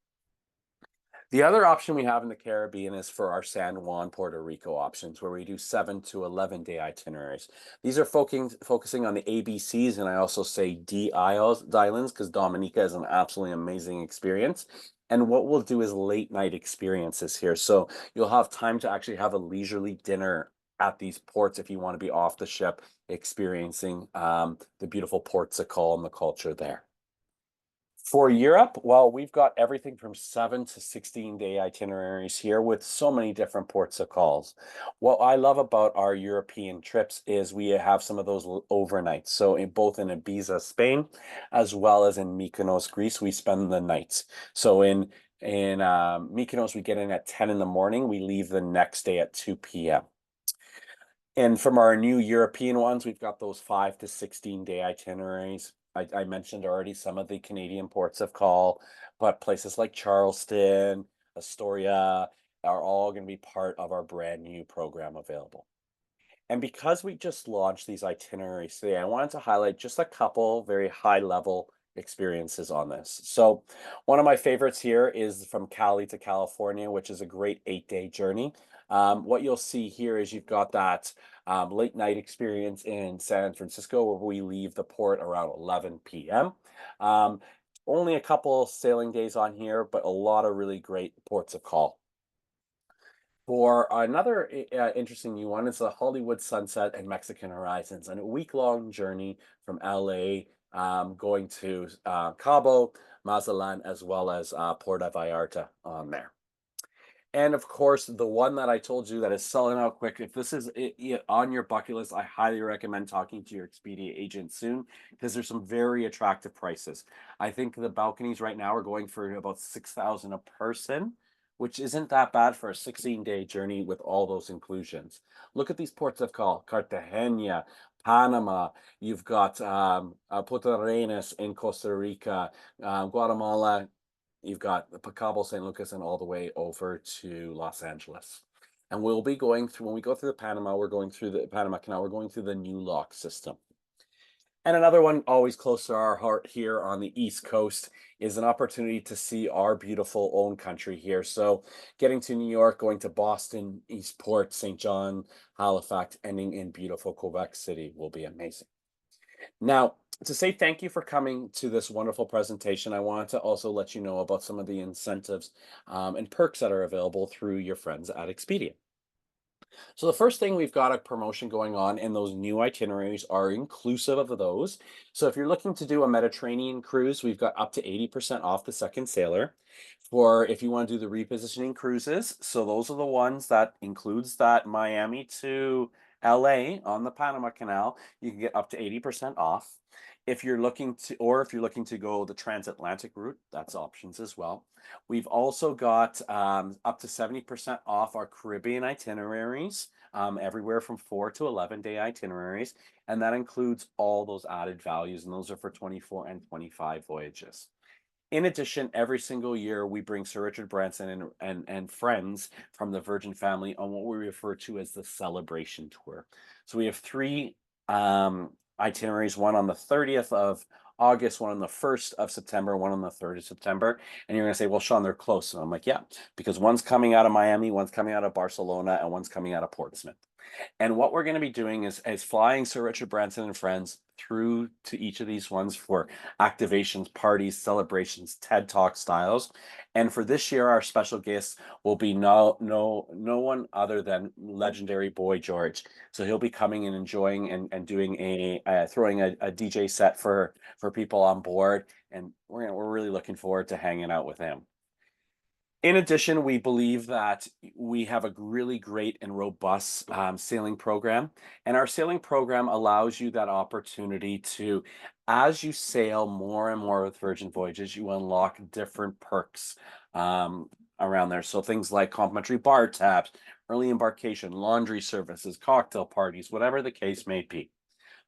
The other option we have in the Caribbean is for our San Juan, Puerto Rico options, where we do 7 to 11 day itineraries. These are focusing on the ABCs, and I also say D islands, because Dominica is an absolutely amazing experience. And what we'll do is late night experiences here. So you'll have time to actually have a leisurely dinner at these ports if you want to be off the ship experiencing the beautiful ports of call and the culture there. For Europe, well, we've got everything from 7 to 16 day itineraries here with so many different ports of calls. What I love about our European trips is we have some of those overnights. So in both in Ibiza, Spain, as well as in Mykonos, Greece, we spend the nights. So in Mykonos, we get in at 10 in the morning. We leave the next day at 2 p.m. And from our new European ones, we've got those 5 to 16 day itineraries. I mentioned already some of the Canadian ports of call, but places like Charleston, Astoria are all going to be part of our brand new program available. And because we just launched these itineraries today, I wanted to highlight just a couple very high level experiences on this. So one of my favorites here is from Cali to California, which is a great 8-day journey. What you'll see here is you've got that late night experience in San Francisco where we leave the port around 11 p.m. Um, Only a couple sailing days on here, but a lot of really great ports of call. For another interesting new one, it's the Hollywood Sunset and Mexican Horizons, and a week-long journey from LA, going to Cabo, Mazatlan, as well as Puerto Vallarta on there. And of course, the one that I told you that is selling out quick, if this is on your bucket list, I highly recommend talking to your Expedia agent soon because there's some very attractive prices. I think the balconies right now are going for about 6,000 a person, which isn't that bad for a 16-day journey with all those inclusions. Look at these ports of call: Cartagena, Panama. You've got Punta Arenas in Costa Rica, Guatemala. You've got the Cabo San Lucas and all the way over to Los Angeles. And we'll be going through, when we go through the Panama, we're going through the Panama Canal, we're going through the New Lock system. And another one always close to our heart here on the East Coast is an opportunity to see our beautiful own country here. So getting to New York, going to Boston, Eastport, St. John, Halifax, ending in beautiful Quebec City will be amazing. Now, to say thank you for coming to this wonderful presentation, I wanted to also let you know about some of the incentives and perks that are available through your friends at Expedia. So the first thing, we've got a promotion going on, and those new itineraries are inclusive of those. So if you're looking to do a Mediterranean cruise, we've got up to 80% off the second sailor. For if you want to do the repositioning cruises, so those are the ones that includes that Miami to LA on the Panama Canal, you can get up to 80% off. If you're looking to, or if you're looking to go the transatlantic route, that's options as well. We've also got up to 70% off our Caribbean itineraries, everywhere from 4 to 11-day itineraries. And that includes all those added values, and those are for 24 and 25 voyages. In addition, every single year we bring Sir Richard Branson and friends from the Virgin family on what we refer to as the Celebration Tour. So we have three itineraries: one on the 30th of August, one on the 1st of September, one on the 3rd of September. And you're going to say, well, Sean, they're close. And I'm like, yeah, because one's coming out of Miami, one's coming out of Barcelona, and one's coming out of Portsmouth. And what we're going to be doing is flying Sir Richard Branson and friends through to each of these ones for activations, parties, celebrations, TED Talk styles. And for this year, our special guest will be no one other than legendary Boy George. So he'll be coming and enjoying and doing throwing a DJ set for people on board. And we're really looking forward to hanging out with him. In addition, we believe that we have a really great and robust sailing program. And our sailing program allows you that opportunity to, as you sail more and more with Virgin Voyages, you unlock different perks around there. So things like complimentary bar tabs, early embarkation, laundry services, cocktail parties, whatever the case may be.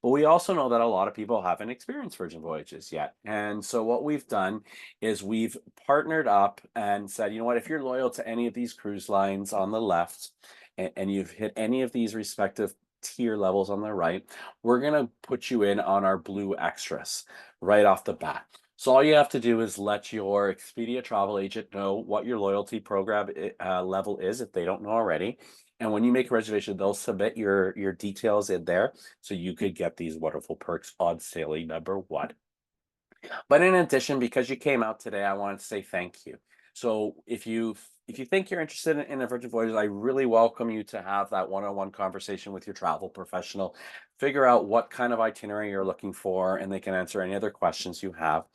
But we also know that a lot of people haven't experienced Virgin Voyages yet. And so what we've done is we've partnered up and said, you know what, if you're loyal to any of these cruise lines on the left and you've hit any of these respective tier levels on the right, we're going to put you in on our Blue Extras right off the bat. So all you have to do is let your Expedia travel agent know what your loyalty program level is if they don't know already. And when you make a reservation, they'll submit your details in there so you could get these wonderful perks on sailing number one. But in addition, because you came out today, I wanted to say thank you. So if you think you're interested in a Virgin Voyages, I really welcome you to have that one-on-one conversation with your travel professional. Figure out what kind of itinerary you're looking for, and they can answer any other questions you have.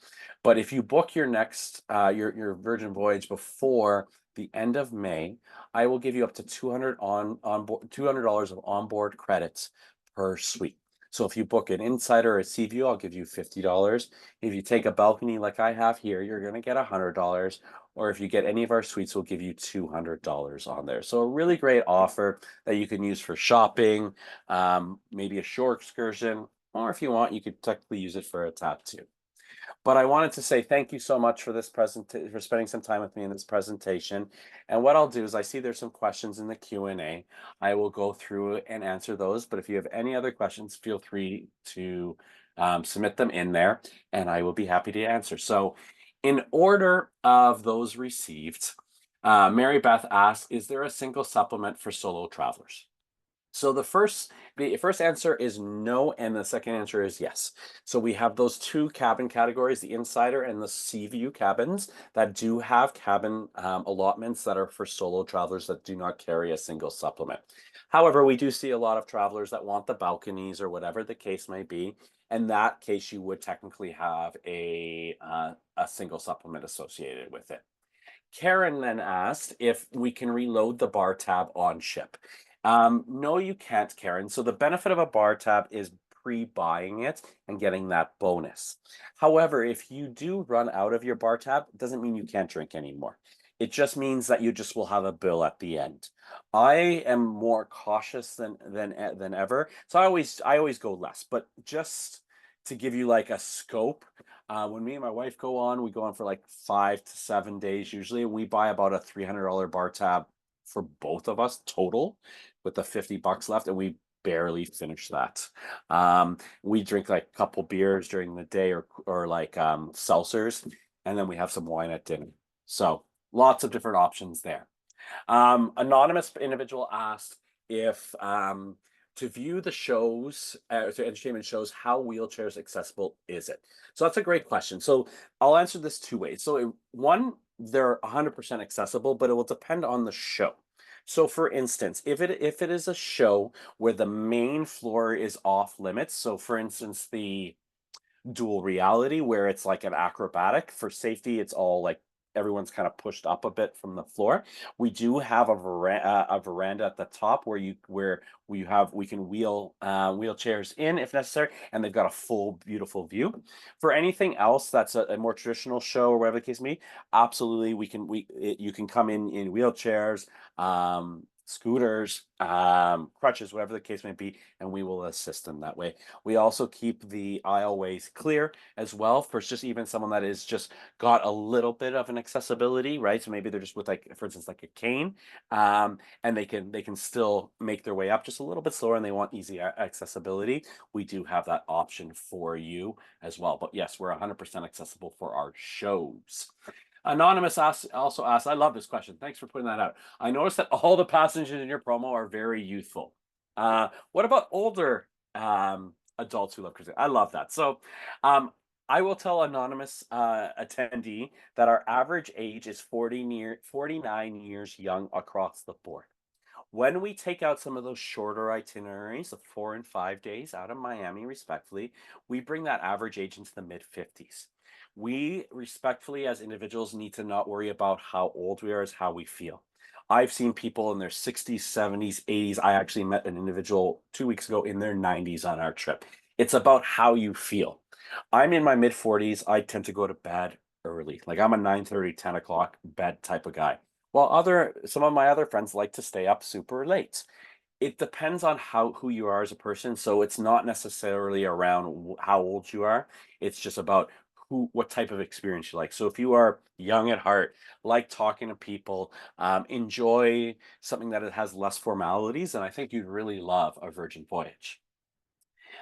But if you book your next your Virgin Voyage before the end of May, I will give you up to $200 of onboard credits per suite. So if you book an Insider or a Sea View, I'll give you $50. If you take a balcony like I have here, you're going to get $100. Or if you get any of our suites, we'll give you $200 on there. So a really great offer that you can use for shopping, maybe a shore excursion, or if you want, you could technically use it for a tattoo. But I wanted to say thank you so much for this for spending some time with me in this presentation. And what I'll do is, I see there's some questions in the Q&A. I will go through and answer those. But if you have any other questions, feel free to submit them in there, and I will be happy to answer. So in order of those received, Mary Beth asked, is there a single supplement for solo travelers? So the first answer is no, and the second answer is yes. So we have those two cabin categories, the insider and the sea view cabins that do have cabin allotments that are for solo travelers that do not carry a single supplement. However, we do see a lot of travelers that want the balconies or whatever the case may be. In that case, you would technically have a single supplement associated with it. Karen then asked if we can reload the bar tab on ship. No, you can't, Karen. So the benefit of a bar tab is pre-buying it and getting that bonus. However, if you do run out of your bar tab, it doesn't mean you can't drink anymore. It just means that you just will have a bill at the end. I am more cautious than ever, so I always go less. But just to give you like a scope, when me and my wife go on, we go on for like 5 to 7 days usually, and we buy about a $300 bar tab for both of us total, with the $50 left, and we barely finish that. We drink like a couple beers during the day, or like seltzers, and then we have some wine at dinner. So lots of different options there. Anonymous individual asked if to view the shows, to entertainment shows, how wheelchairs accessible is it? So that's a great question. So I'll answer this two ways. So one, they're 100% accessible, but it will depend on the show. So for instance, if it is a show where the main floor is off limits, so for instance, the dual reality where it's like an acrobatic for safety, it's all like everyone's kind of pushed up a bit from the floor. We do have a veranda at the top where we can wheelchairs in if necessary, and they've got a full beautiful view. For anything else that's a more traditional show or whatever the case may be, absolutely you can come in wheelchairs, scooters, crutches, whatever the case may be, and we will assist them that way. We also keep the aisleways clear as well for just even someone that is just got a little bit of an accessibility, right? So maybe they're just with, like, for instance, like a cane, and they can still make their way up just a little bit slower, and they want easy accessibility. We do have that option for you as well. But yes, we're 100% accessible for our shows. Anonymous also asked, I love this question. Thanks for putting that out. I noticed that all the passengers in your promo are very youthful. What about older adults who love cruising? I love that. So I will tell anonymous attendee that our average age is 49 years young across the board. When we take out some of those shorter itineraries of 4 and 5 days out of Miami, respectfully, we bring that average age into the mid 50s. We respectfully, as individuals, need to not worry about how old we are, as how we feel. I've seen people in their 60s, 70s, 80s. I actually met an individual 2 weeks ago in their 90s on our trip. It's about how you feel. I'm in my mid 40s. I tend to go to bed early. Like, I'm a 9:30, 10 o'clock bed type of guy. While some of my other friends like to stay up super late. It depends on who you are as a person. So it's not necessarily around how old you are. It's just about what type of experience you like. So if you are young at heart, like talking to people, enjoy something that it has less formalities, and I think you'd really love a Virgin Voyage.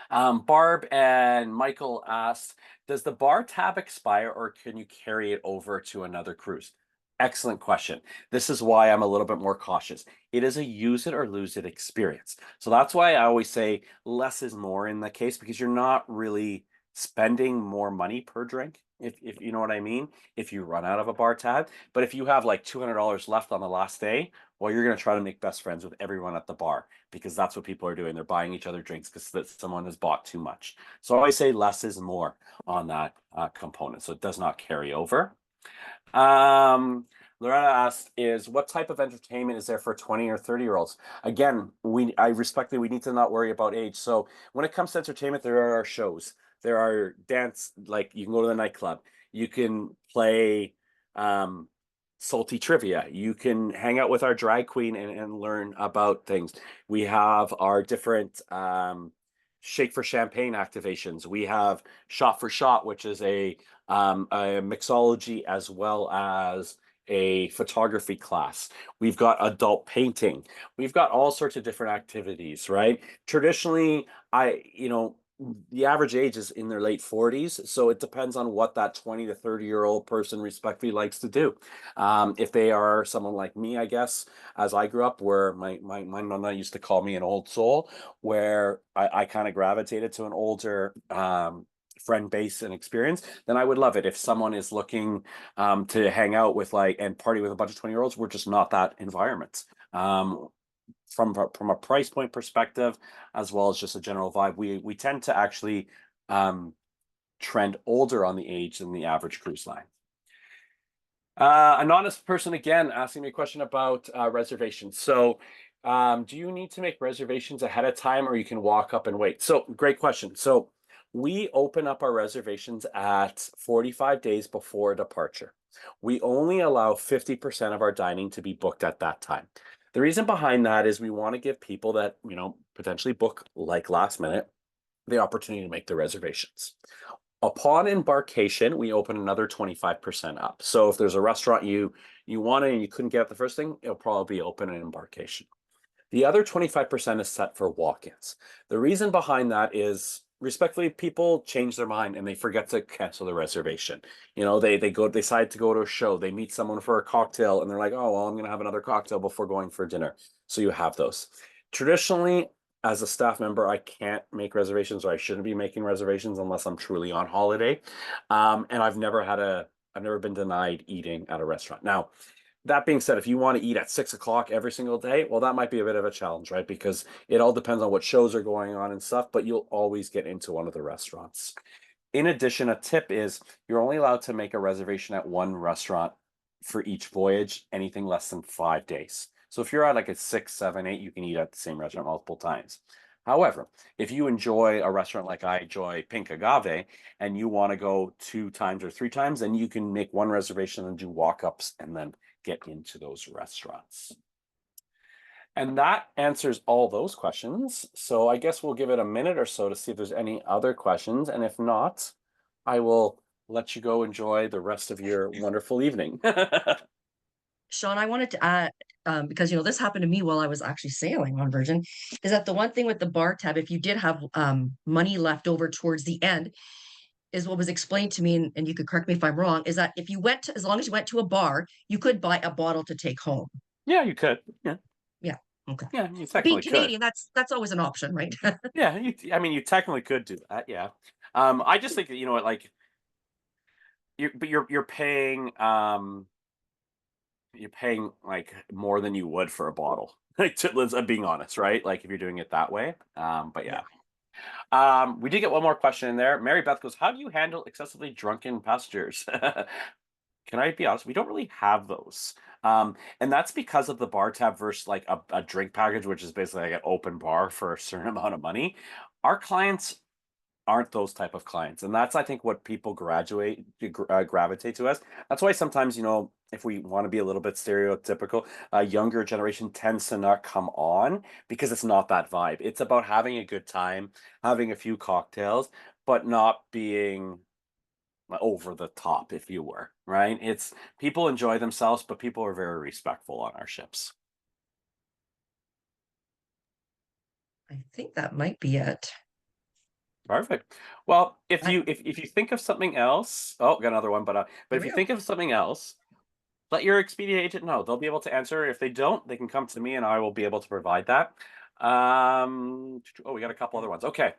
Barb and Michael asked, does the bar tab expire, or can you carry it over to another cruise? Excellent question. This is why I'm a little bit more cautious. It is a use it or lose it experience. So that's why I always say less is more in that case, because you're not really spending more money per drink, if you know what I mean, if you run out of a bar tab. But if you have like $200 left on the last day, well, you're going to try to make best friends with everyone at the bar, because that's what people are doing. They're buying each other drinks because someone has bought too much. So I say less is more on that component. So it does not carry over. Loretta asked, is what type of entertainment is there for 20 or 30-year-olds? Again, I respectfully, we need to not worry about age. So when it comes to entertainment, there are shows. There are dance, like you can go to the nightclub. You can play salty trivia. You can hang out with our drag queen and learn about things. We have our different shake for champagne activations. We have shot for shot, which is a mixology as well as a photography class. We've got adult painting. We've got all sorts of different activities, right? Traditionally, the average age is in their late 40s, so it depends on what that 20 to 30-year-old person respectfully likes to do. If they are someone like me, I guess, as I grew up, where my nonna used to call me an old soul, where I kind of gravitated to an older friend base and experience, then I would love it. If someone is looking to hang out with like and party with a bunch of 20-year-olds, we're just not that environment. Um, from a price point perspective, as well as just a general vibe, we tend to actually trend older on the age than the average cruise line. Anonymous person again asking me a question about reservations. So, do you need to make reservations ahead of time, or you can walk up and wait? So, great question. So, we open up our reservations at 45 days before departure. We only allow 50% of our dining to be booked at that time. The reason behind that is we want to give people that, potentially book like last minute the opportunity to make the reservations. Upon embarkation, we open another 25% up. So if there's a restaurant you wanted and you couldn't get it the first thing, it'll probably be open at embarkation. The other 25% is set for walk-ins. The reason behind that is respectfully, people change their mind and they forget to cancel the reservation. They decide to go to a show, they meet someone for a cocktail, and they're like, oh well, I'm gonna have another cocktail before going for dinner. So you have those. Traditionally, as a staff member, I can't make reservations, or I shouldn't be making reservations unless I'm truly on holiday. And I've never been denied eating at a restaurant. Now, that being said, if you want to eat at 6 o'clock every single day, well, that might be a bit of a challenge, right? Because it all depends on what shows are going on and stuff, but you'll always get into one of the restaurants. In addition, a tip is you're only allowed to make a reservation at one restaurant for each voyage, anything less than 5 days. So if you're at like a 6, 7, 8, you can eat at the same restaurant multiple times. However, if you enjoy a restaurant like I enjoy Pink Agave and you want to go 2 times or 3 times, then you can make one reservation and do walk-ups and then get into those restaurants. And that answers all those questions. So I guess we'll give it a minute or so to see if there's any other questions. And if not, I will let you go enjoy the rest of your wonderful evening. Sean, I wanted to add, because this happened to me while I was actually sailing on Virgin, is that the one thing with the bar tab, if you did have money left over towards the end, is what was explained to me, and you could correct me if I'm wrong, is that if you went to, as long as you went to a bar, you could buy a bottle to take home. Yeah, you could. Yeah. Yeah. Okay. Yeah, you Being technically could. Canadian, that's always an option, right? Yeah, I mean, you technically could do that. Yeah. I just think that, what, like, you're paying like more than you would for a bottle. Like, I'm being honest, right? Like if you're doing it that way. But Yeah. yeah. We did get one more question in there. Mary Beth goes, how do you handle excessively drunken passengers? Can I be honest? We don't really have those. And that's because of the bar tab versus like a drink package, which is basically like an open bar for a certain amount of money. Our clients aren't those type of clients, and that's, I think, what people gravitate to us. That's why sometimes, if we want to be a little bit stereotypical, a younger generation tends to not come on because it's not that vibe. It's about having a good time, having a few cocktails, but not being over the top, if you were, right? It's people enjoy themselves, but people are very respectful on our ships. I think that might be it. Perfect. Well, if I, you think of something else, oh, got another one, but there if we you go. think of something else, let your Expedia agent know. They'll be able to answer. If they don't, they can come to me and I will be able to provide that. Oh, we got a couple other ones. Okay.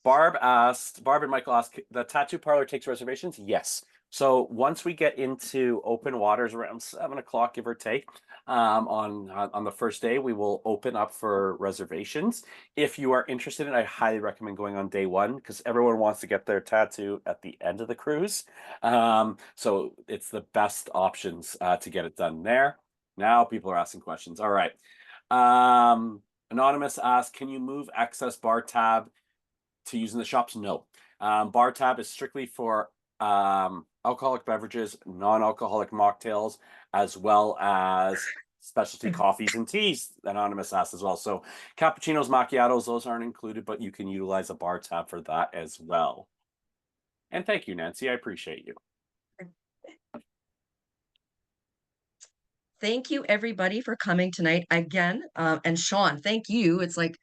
Barb and Michael asked, the tattoo parlor takes reservations? Yes. So once we get into open waters around 7 o'clock, give or take, on the first day, we will open up for reservations. If you are interested in it, I highly recommend going on day one because everyone wants to get their tattoo at the end of the cruise. So it's the best options to get it done there. Now people are asking questions. All right. Anonymous asked, can you move excess bar tab to use in the shops? No. Bar tab is strictly for alcoholic beverages, non-alcoholic mocktails, as well as specialty coffees and teas. Anonymous asked as well. So cappuccinos, macchiatos, those aren't included, but you can utilize a bar tab for that as well. And thank you, Nancy. I appreciate you. Thank you everybody for coming tonight again. And Sean, thank you. It's like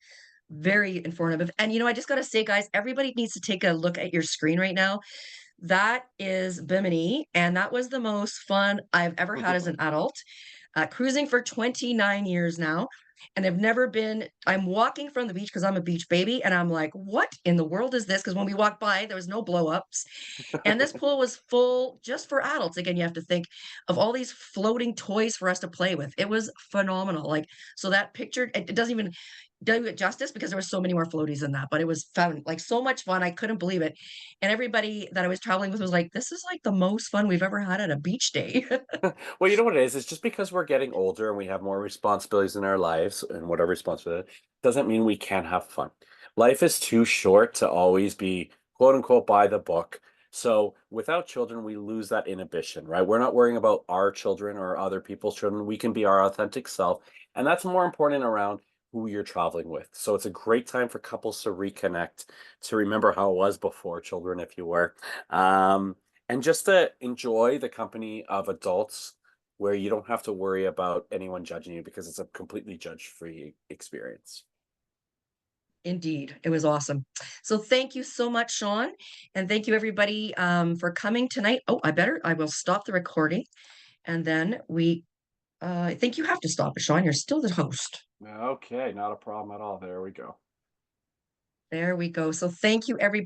very informative. And, I just gotta say, guys, everybody needs to take a look at your screen right now. That is Bimini, and that was the most fun I've ever had as an adult, cruising for 29 years now, and I've never been I'm walking from the beach because 'cause I'm a beach baby, and I'm like, "What in the world is this?" Because when we walked by, there was no blow-ups, and this pool was full just for adults. Again, you have to think of all these floating toys for us to play with. It was phenomenal, like, so that picture, it doesn't even do it justice because there were so many more floaties than that, but it was fun, like, so much fun, I couldn't believe it, and everybody that I was traveling with was like, "This is, like, the most fun we've ever had at a beach day." Well, you know what it is? It's just because we're getting older and we have more responsibilities in our lives and whatever responsibility doesn't mean we can't have fun. Life is too short to always be quote unquote by the book. So without children, we lose that inhibition, right? We're not worrying about our children or other people's children. We can be our authentic self. And that's more important around who you're traveling with. So it's a great time for couples to reconnect, to remember how it was before children, if you were. Um, and just to enjoy the company of adults where you don't have to worry about anyone judging you because it's a completely judge-free experience. Indeed, it was awesome. So thank you so much, Sean, and thank you everybody, for coming tonight. Oh, I will stop the recording, and then I think you have to stop it, Sean, you're still the host. Okay, not a problem at all. There we go. There we go. So thank you, everybody.